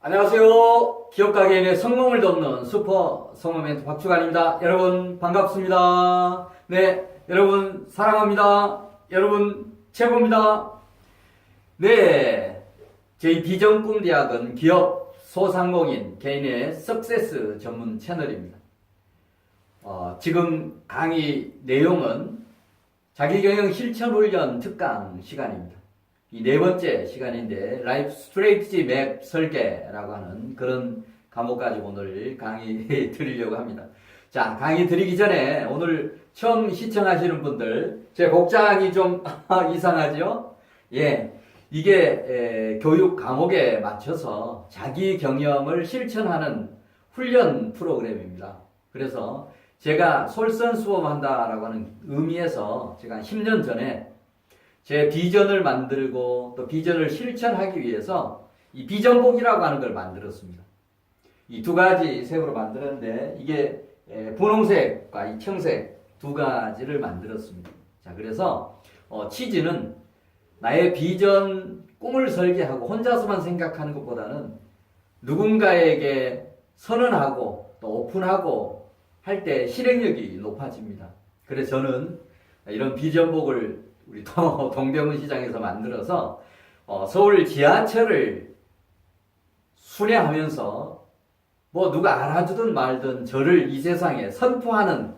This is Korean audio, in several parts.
안녕하세요. 기업가게인의 성공을 돕는 슈퍼 성공 멘토 박주관입니다. 여러분 반갑습니다. 네, 여러분 사랑합니다. 여러분 최고입니다. 네, 저희 비전꿈대학은 기업 소상공인 개인의 석세스 전문 채널입니다. 지금 강의 내용은 자기경영 실천훈련 특강 시간입니다. 이 네 번째 시간인데 라이프 스트레이티지 맵 설계라고 하는 그런 과목 가지고 오늘 강의 드리려고 합니다. 자, 강의 드리기 전에 오늘 처음 시청하시는 분들 제 복장이 좀 이상하죠? 예, 이게 교육 과목에 맞춰서 자기 경영을 실천하는 훈련 프로그램입니다. 그래서 제가 솔선수범한다라고 하는 의미에서 제가 10년 전에 제 비전을 만들고 또 비전을 실천하기 위해서 이 비전복이라고 하는 걸 만들었습니다. 이 두 가지 색으로 만들었는데 이게 분홍색과 이 청색 두 가지를 만들었습니다. 자, 그래서 취지는 나의 비전 꿈을 설계하고 혼자서만 생각하는 것보다는 누군가에게 선언하고 또 오픈하고 할 때 실행력이 높아집니다. 그래서 저는 이런 비전복을 우리 동대문 시장에서 만들어서 서울 지하철을 순회하면서 뭐 누가 알아주든 말든 저를 이 세상에 선포하는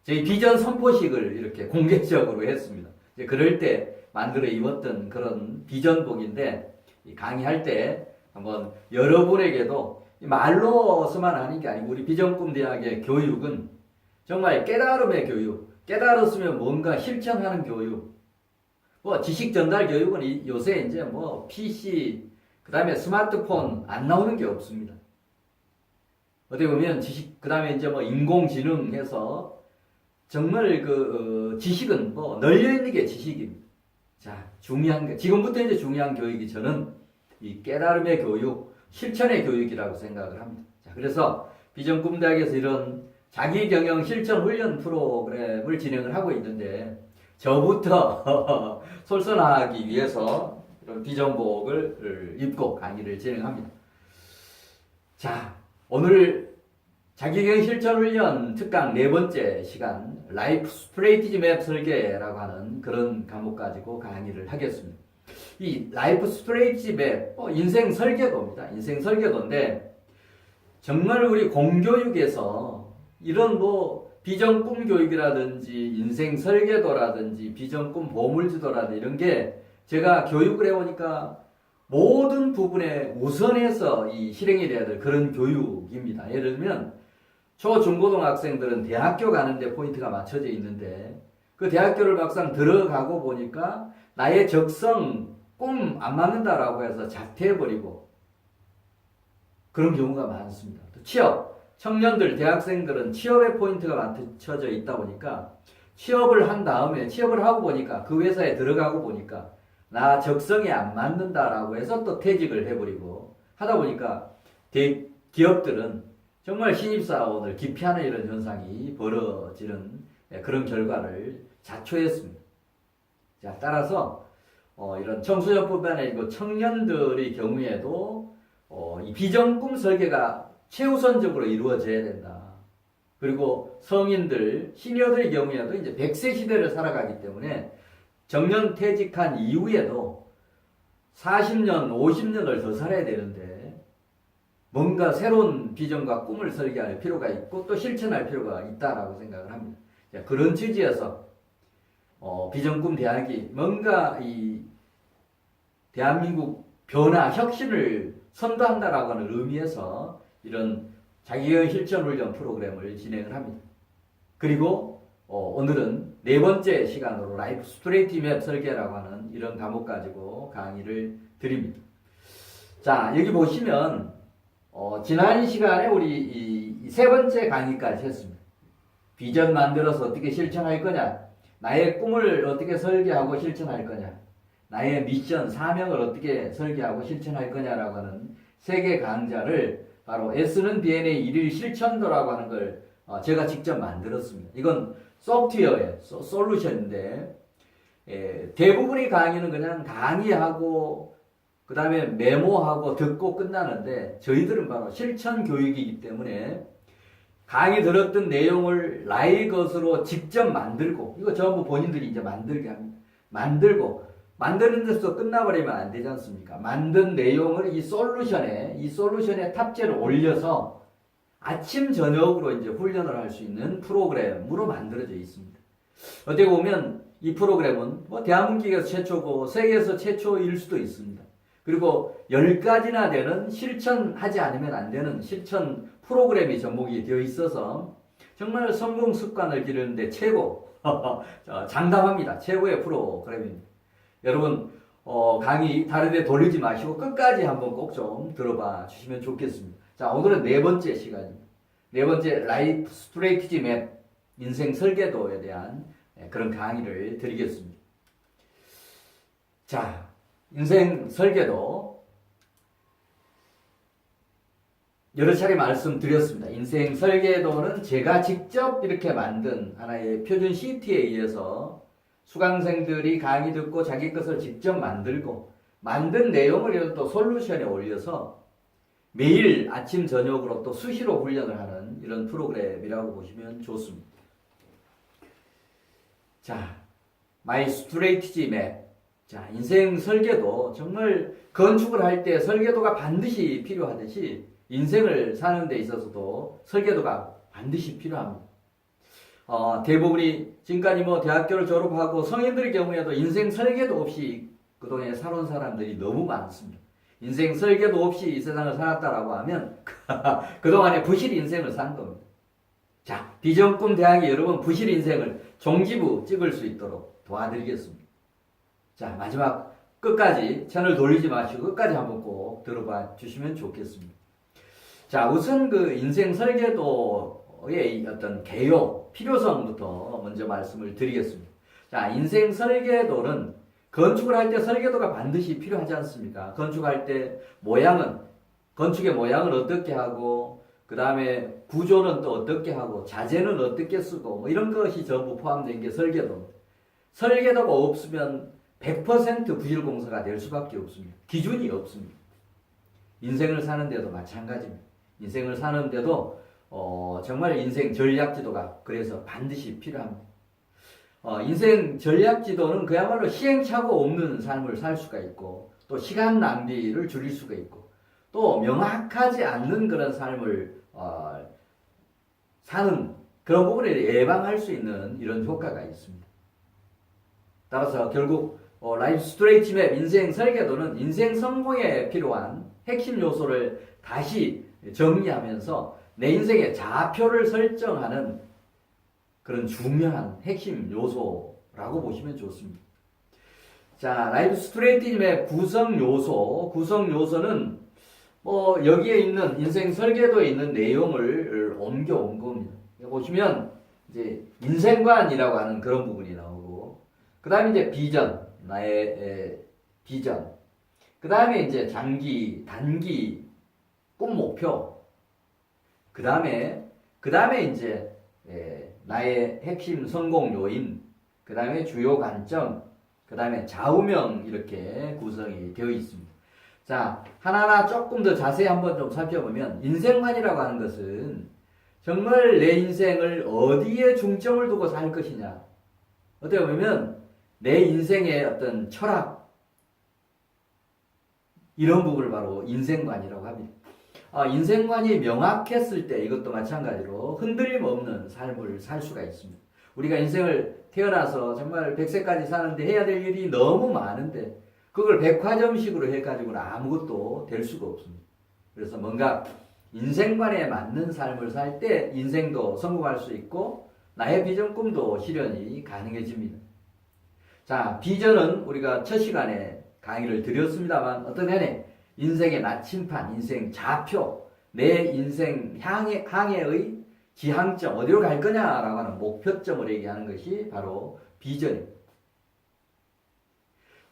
저희 비전 선포식을 이렇게 공개적으로 했습니다. 이제 그럴 때 만들어 입었던 그런 비전복인데 강의할 때 한번 여러분에게도 말로서만 하는 게 아니고 우리 비전꿈대학의 교육은 정말 깨달음의 교육, 깨달았으면 뭔가 실천하는 교육, 뭐 지식 전달 교육은 요새 이제 뭐 PC, 그 다음에 스마트폰 안 나오는 게 없습니다. 어떻게 보면 그 다음에 이제 뭐 인공지능 해서 정말 지식은 뭐 널려있는 게 지식입니다. 자, 중요한 게, 지금부터 이제 중요한 교육이 저는 이 깨달음의 교육, 실천의 교육이라고 생각을 합니다. 자, 그래서 비전꿈대학에서 이런 자기경영 실천 훈련 프로그램을 진행을 하고 있는데 저부터 솔선하기 위해서 이런 비전복을 입고 강의를 진행합니다. 자, 오늘 자기경영 실천 훈련 특강 네 번째 시간 라이프 스트레이티지 맵 설계라고 하는 그런 과목 가지고 강의를 하겠습니다. 이 라이프 스트레이티지 맵, 인생 설계도입니다. 인생 설계도인데 정말 우리 공교육에서 이런 뭐 비전 꿈 교육이라든지 인생 설계도라든지 비전 꿈 보물지도라든지 이런 게 제가 교육을 해보니까 모든 부분에 우선해서 이 실행이 돼야 될 그런 교육입니다. 예를 들면 초, 중고등학생들은 대학교 가는데 포인트가 맞춰져 있는데 그 대학교를 막상 들어가고 보니까 나의 적성, 꿈 안 맞는다라고 해서 자퇴해버리고 그런 경우가 많습니다. 또 취업, 청년들, 대학생들은 취업의 포인트가 맞춰져 있다 보니까 취업을 한 다음에 취업을 하고 보니까 그 회사에 들어가고 보니까 나 적성에 안 맞는다라고 해서 또 퇴직을 해버리고 하다 보니까 기업들은 정말 신입사원을 기피하는 이런 현상이 벌어지는 그런 결과를 자초했습니다. 자, 따라서 이런 청소년뿐만 아니고 청년들의 경우에도 이 비전 꿈 설계가 최우선적으로 이루어져야 된다. 그리고 성인들, 시니어들의 경우에도 이제 100세 시대를 살아가기 때문에 정년 퇴직한 이후에도 40년, 50년을 더 살아야 되는데 뭔가 새로운 비전과 꿈을 설계할 필요가 있고 또 실천할 필요가 있다라고 생각을 합니다. 그런 취지에서 비전 꿈 대학이 뭔가 이 대한민국 변화, 혁신을 선도한다라고 하는 의미에서 이런 자기경영 실천 훈련 프로그램을 진행을 합니다. 그리고 오늘은 네 번째 시간으로 라이프 스트레이티 맵 설계라고 하는 이런 과목 가지고 강의를 드립니다. 자, 여기 보시면 지난 시간에 우리 이 세 번째 강의까지 했습니다. 비전 만들어서 어떻게 실천할 거냐, 나의 꿈을 어떻게 설계하고 실천할 거냐, 나의 미션, 사명을 어떻게 설계하고 실천할 거냐라고 하는 세 개 강좌를 바로 S는 DNA 일일 실천도라고 하는 걸 제가 직접 만들었습니다. 이건 소프트웨어의 솔루션인데 대부분의 강의는 그냥 강의하고 그 다음에 메모하고 듣고 끝나는데 저희들은 바로 실천 교육이기 때문에 강의 들었던 내용을 나의 것으로 직접 만들고 이거 전부 본인들이 이제 만들게 합니다. 만들고 만드는 데서 끝나버리면 안 되지 않습니까? 만든 내용을 이 솔루션에 탑재를 올려서 아침 저녁으로 이제 훈련을 할 수 있는 프로그램으로 만들어져 있습니다. 어떻게 보면 이 프로그램은 뭐 대한민국에서 최초고 세계에서 최초일 수도 있습니다. 그리고 10가지나 되는 실천하지 않으면 안 되는 실천 프로그램이 접목이 되어 있어서 정말 성공 습관을 기르는데 최고 장담합니다. 최고의 프로그램입니다. 여러분 강의 다른 데 돌리지 마시고 끝까지 한번 꼭 좀 들어봐 주시면 좋겠습니다. 자, 오늘은 네 번째 시간입니다. 네 번째 라이프 스트레이티지 맵 인생 설계도에 대한 그런 강의를 드리겠습니다. 자, 인생 설계도 여러 차례 말씀드렸습니다. 인생 설계도는 제가 직접 이렇게 만든 하나의 표준 시트에 의해서 수강생들이 강의 듣고 자기 것을 직접 만들고 만든 내용을 또 솔루션에 올려서 매일 아침 저녁으로 또 수시로 훈련을 하는 이런 프로그램이라고 보시면 좋습니다. 자, 마이 스트레이티지 맵. 자, 인생 설계도 정말 건축을 할 때 설계도가 반드시 필요하듯이 인생을 사는 데 있어서도 설계도가 반드시 필요합니다. 대부분이 지금까지 뭐 대학교를 졸업하고 성인들의 경우에도 인생 설계도 없이 그동안에 살아온 사람들이 너무 많습니다. 인생 설계도 없이 이 세상을 살았다라고 하면 그동안에 부실 인생을 산 겁니다. 자, 비전 꿈 대학이 여러분 부실 인생을 종지부 찍을 수 있도록 도와드리겠습니다. 자, 마지막 끝까지 채널 돌리지 마시고 끝까지 한번 꼭 들어봐 주시면 좋겠습니다. 자, 우선 그 인생 설계도의 어떤 개요, 필요성부터 먼저 말씀을 드리겠습니다. 자, 인생 설계도는 건축을 할 때 설계도가 반드시 필요하지 않습니까? 건축할 때 건축의 모양을 어떻게 하고, 그 다음에 구조는 또 어떻게 하고, 자재는 어떻게 쓰고, 뭐 이런 것이 전부 포함된 게 설계도입니다. 설계도가 없으면 100% 부실공사가 될 수밖에 없습니다. 기준이 없습니다. 인생을 사는데도 마찬가지입니다. 인생을 사는데도 정말 인생 전략지도가 그래서 반드시 필요합니다. 인생 전략지도는 그야말로 시행착오 없는 삶을 살 수가 있고 또 시간 낭비를 줄일 수가 있고 또 명확하지 않는 그런 삶을 사는 그런 부분을 예방할 수 있는 이런 효과가 있습니다. 따라서 결국 라이프 스트레이트 맵 인생 설계도는 인생 성공에 필요한 핵심 요소를 다시 정리하면서 내 인생의 좌표를 설정하는 그런 중요한 핵심 요소라고 보시면 좋습니다. 자, 라이프 스트레이트 맵 구성 요소는 여기에 있는 인생 설계도에 있는 내용을 옮겨온 겁니다. 보시면 이제 인생관이라고 하는 그런 부분이 나오고, 그 다음에 이제 비전, 나의 비전, 그 다음에 이제 장기, 단기, 꿈 목표, 그 다음에 이제 나의 핵심 성공 요인, 그 다음에 주요 관점, 그 다음에 좌우명 이렇게 구성이 되어 있습니다. 자, 하나하나 조금 더 자세히 한번 좀 살펴보면 인생관이라고 하는 것은 정말 내 인생을 어디에 중점을 두고 살 것이냐. 어떻게 보면 내 인생의 어떤 철학, 이런 부분을 바로 인생관이라고 합니다. 인생관이 명확했을 때 이것도 마찬가지로 흔들림 없는 삶을 살 수가 있습니다. 우리가 인생을 태어나서 정말 100세까지 사는데 해야 될 일이 너무 많은데 그걸 백화점식으로 해가지고는 아무것도 될 수가 없습니다. 그래서 뭔가 인생관에 맞는 삶을 살 때 인생도 성공할 수 있고 나의 비전 꿈도 실현이 가능해집니다. 자, 비전은 우리가 첫 시간에 강의를 드렸습니다만 어떤 간에 인생의 나침판, 인생 좌표, 내 인생 항해의 지향점, 어디로 갈 거냐라고 하는 목표점을 얘기하는 것이 바로 비전입니다.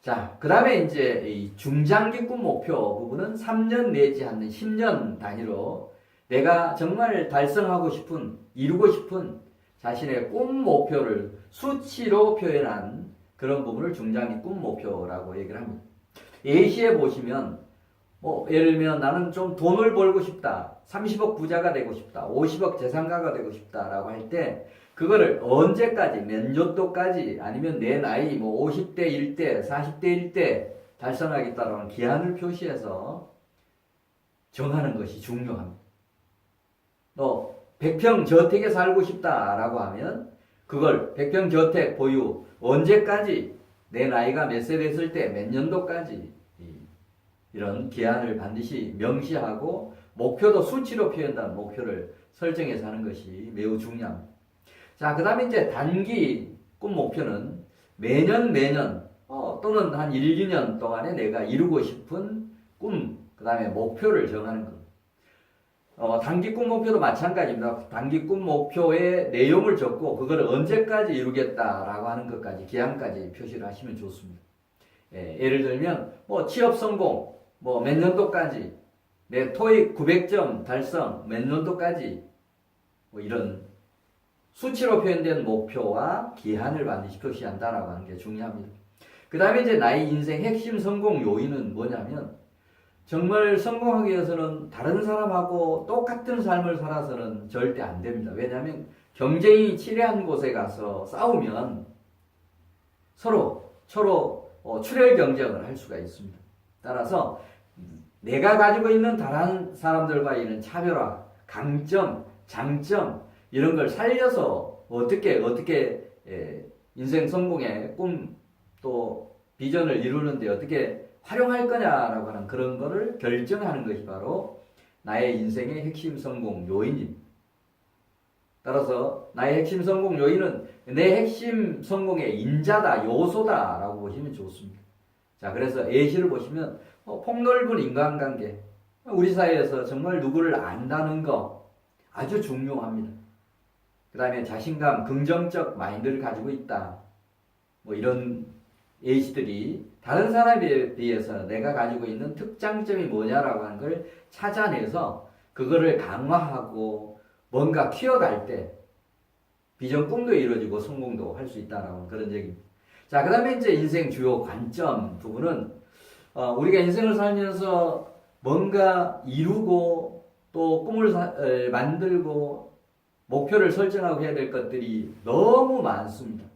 자, 그 다음에 이제 이 중장기 꿈 목표 부분은 3년 내지 한 10년 단위로 내가 정말 달성하고 싶은, 이루고 싶은 자신의 꿈 목표를 수치로 표현한 그런 부분을 중장기 꿈 목표라고 얘기를 합니다. 예시에 보시면 예를 들면 나는 좀 돈을 벌고 싶다. 30억 부자가 되고 싶다. 50억 재산가가 되고 싶다라고 할 때 그거를 언제까지 몇 년도까지 아니면 내 나이 50대 1대 40대 1대 달성하겠다라는 기한을 표시해서 정하는 것이 중요합니다. 또 100평 저택에 살고 싶다라고 하면 그걸 100평 저택 보유 언제까지 내 나이가 몇 세 됐을 때 몇 년도까지 이런 기한을 반드시 명시하고 목표도 수치로 표현한 목표를 설정해서 하는 것이 매우 중요합니다. 자, 그 다음에 이제 단기 꿈 목표는 매년 또는 한 1, 2년 동안에 내가 이루고 싶은 꿈, 그 다음에 목표를 정하는 겁니다. 단기 꿈 목표도 마찬가지입니다. 단기 꿈 목표의 내용을 적고 그걸 언제까지 이루겠다라고 하는 것까지 기한까지 표시를 하시면 좋습니다. 예를 들면 취업 성공 몇 년도까지 내 토익 900점 달성 몇 년도까지 이런 수치로 표현된 목표와 기한을 반드시 표시한다라고 하는 게 중요합니다. 그 다음에 이제 나의 인생 핵심 성공 요인은 뭐냐면 정말 성공하기 위해서는 다른 사람하고 똑같은 삶을 살아서는 절대 안 됩니다. 왜냐하면 경쟁이 치열한 곳에 가서 싸우면 서로 출혈 경쟁을 할 수가 있습니다. 따라서 내가 가지고 있는 다른 사람들과 이런 차별화, 강점, 장점 이런 걸 살려서 어떻게 인생 성공의 꿈 또 비전을 이루는데 어떻게 활용할 거냐라고 하는 그런 거를 결정하는 것이 바로 나의 인생의 핵심 성공 요인입니다. 따라서 나의 핵심 성공 요인은 내 핵심 성공의 인자다, 요소다라고 보시면 좋습니다. 자, 그래서 예시를 보시면 폭넓은 인간관계, 우리 사회에서 정말 누구를 안다는 거 아주 중요합니다. 그 다음에 자신감, 긍정적 마인드를 가지고 있다. 이런 예시들이 다른 사람에 비해서 내가 가지고 있는 특장점이 뭐냐라고 하는 걸 찾아내서 그거를 강화하고 뭔가 키워갈 때 비전 꿈도 이루어지고 성공도 할 수 있다라는 그런 얘기입니다. 자, 그 다음에 이제 인생 주요 관점 부분은 우리가 인생을 살면서 뭔가 이루고 또 꿈을 만들고 목표를 설정하고 해야 될 것들이 너무 많습니다.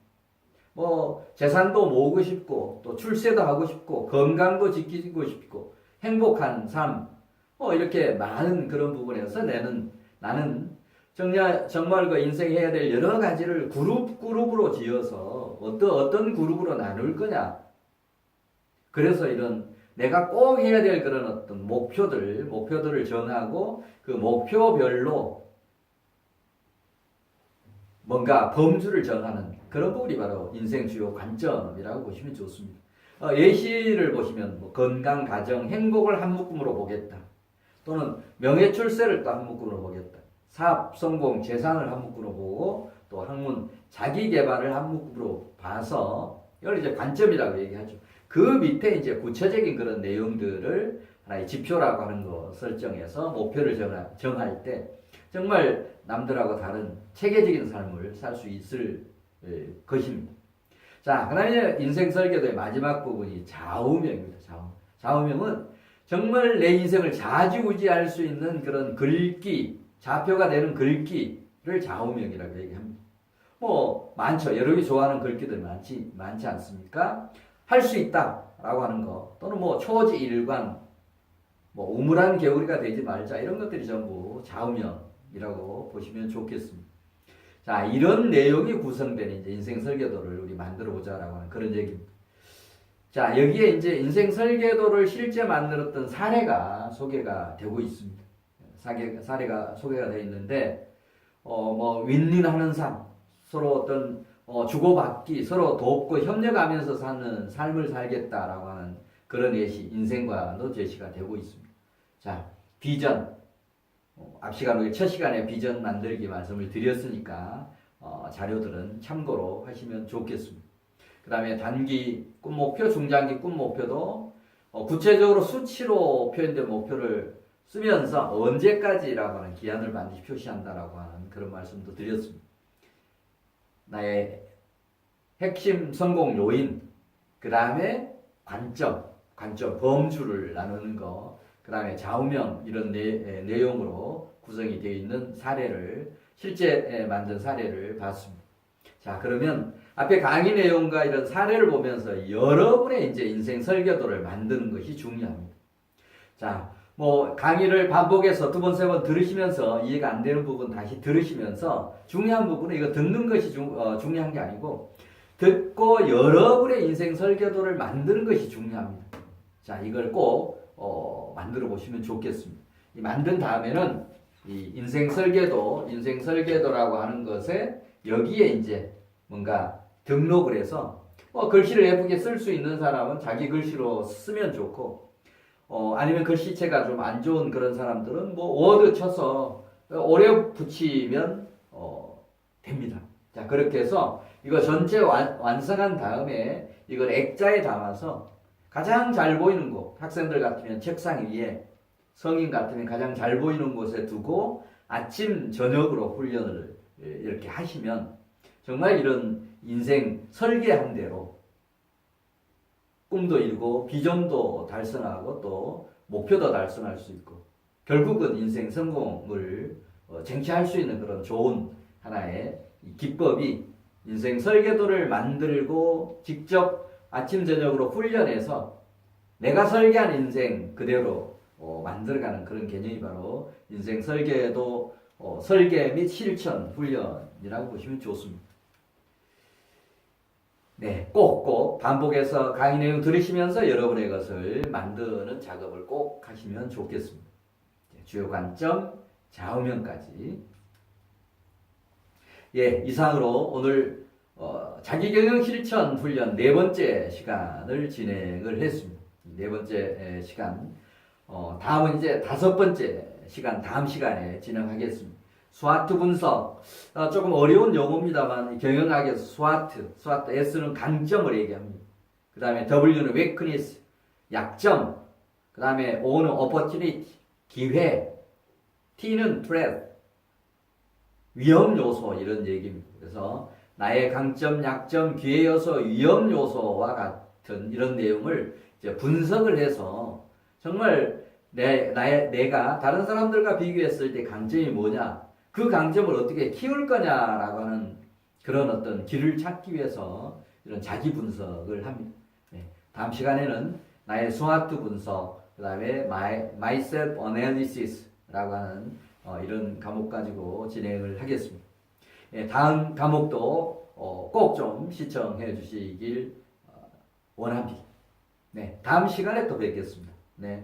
재산도 모으고 싶고, 또 출세도 하고 싶고, 건강도 지키고 싶고, 행복한 삶, 이렇게 많은 그런 부분에서 나는 정말 그 인생에 해야 될 여러 가지를 그룹으로 지어서 어떤 그룹으로 나눌 거냐. 그래서 이런 내가 꼭 해야 될 그런 어떤 목표들을 정하고 그 목표별로 뭔가 범주를 정하는 그런 부분이 바로 인생 주요 관점이라고 보시면 좋습니다. 예시를 보시면 건강, 가정, 행복을 한 묶음으로 보겠다. 또는 명예, 출세를 또 한 묶음으로 보겠다. 사업, 성공, 재산을 한 묶음으로 보고 또 학문, 자기 개발을 한 묶음으로 봐서 이걸 이제 관점이라고 얘기하죠. 그 밑에 이제 구체적인 그런 내용들을 하나의 지표라고 하는 거 설정해서 목표를 정할 때 정말 남들하고 다른 체계적인 삶을 살 수 있을 것입니다. 자, 그 다음에 인생 설계도의 마지막 부분이 좌우명입니다. 좌우명은 정말 내 인생을 좌지우지할 수 있는 그런 글귀, 좌표가 되는 글귀를 좌우명이라고 얘기합니다. 많죠. 여러분이 좋아하는 글귀들 많지 않습니까? 할 수 있다라고 하는 거, 또는 초지일관, 우물한 개구리가 되지 말자, 이런 것들이 전부 좌우명이라고 보시면 좋겠습니다. 자, 이런 내용이 구성된 이제 인생 설계도를 우리 만들어 보자라고 하는 그런 얘기입니다. 자, 여기에 이제 인생 설계도를 실제 만들었던 사례가 소개가 되고 있습니다. 사례가 소개가 되어 있는데, 윈윈하는 삶, 서로 어떤 주고받기, 서로 돕고 협력하면서 사는 삶을 살겠다라고 하는 그런 예시, 인생과도 제시가 되고 있습니다. 자, 비전. 앞 시간, 첫 시간에 비전 만들기 말씀을 드렸으니까 자료들은 참고로 하시면 좋겠습니다. 그 다음에 단기 꿈 목표, 중장기 꿈 목표도 구체적으로 수치로 표현된 목표를 쓰면서 언제까지라고 하는 기한을 반드시 표시한다라고 하는 그런 말씀도 드렸습니다. 나의 핵심 성공 요인, 그 다음에 관점, 관점, 범주를 나누는 거, 그 다음에 좌우명 이런 내용으로 구성이 되어 있는 사례를 실제 만든 사례를 봤습니다. 자, 그러면 앞에 강의 내용과 이런 사례를 보면서 여러분의 이제 인생 설계도를 만드는 것이 중요합니다. 자, 뭐 강의를 반복해서 두 번, 세 번 들으시면서 이해가 안 되는 부분 다시 들으시면서 중요한 부분은 이거 듣는 것이 중요한 게 아니고 듣고 여러분의 인생 설계도를 만드는 것이 중요합니다. 자, 이걸 꼭 만들어 보시면 좋겠습니다. 이 만든 다음에는 이 인생 설계도라고 하는 것에 여기에 이제 뭔가 등록을 해서 글씨를 예쁘게 쓸 수 있는 사람은 자기 글씨로 쓰면 좋고 아니면 글씨체가 좀 안 좋은 그런 사람들은 뭐 워드 쳐서 오래 붙이면 됩니다. 자, 그렇게 해서 이거 전체 완성한 다음에 이걸 액자에 담아서 가장 잘 보이는 곳, 학생들 같으면 책상 위에, 성인 같으면 가장 잘 보이는 곳에 두고 아침 저녁으로 훈련을 이렇게 하시면 정말 이런 인생 설계한 대로 꿈도 이루고 비전도 달성하고 또 목표도 달성할 수 있고 결국은 인생 성공을 쟁취할 수 있는 그런 좋은 하나의 기법이 인생 설계도를 만들고 직접 아침 저녁으로 훈련해서 내가 설계한 인생 그대로 만들어가는 그런 개념이 바로 인생 설계도 설계 및 실천 훈련이라고 보시면 좋습니다. 네, 꼭 반복해서 강의 내용 들으시면서 여러분의 것을 만드는 작업을 꼭 하시면 좋겠습니다. 주요 관점, 좌우명까지. 예, 이상으로 오늘 자기경영 실천 훈련 네 번째 시간을 진행을 했습니다. 네 번째 시간. 다음은 이제 다섯 번째 시간, 다음 시간에 진행하겠습니다. 스와트 분석. 조금 어려운 용어입니다만 경영학에서 스와트 S는 강점을 얘기합니다. 그 다음에 W는 weakness, 약점. 그 다음에 O는 opportunity, 기회. T는 threat, 위험 요소 이런 얘기입니다. 그래서 나의 강점, 약점, 기회 요소, 위험 요소와 같은 이런 내용을 이제 분석을 해서 정말 내가 다른 사람들과 비교했을 때 강점이 뭐냐, 그 강점을 어떻게 키울 거냐라고 하는 그런 어떤 길을 찾기 위해서 이런 자기 분석을 합니다. 네, 다음 시간에는 나의 스와트 분석, 그 다음에 myself analysis라고 하는 이런 과목 가지고 진행을 하겠습니다. 예, 다음 과목도 꼭 좀 시청해 주시길 원합니다. 네, 다음 시간에 또 뵙겠습니다. 네.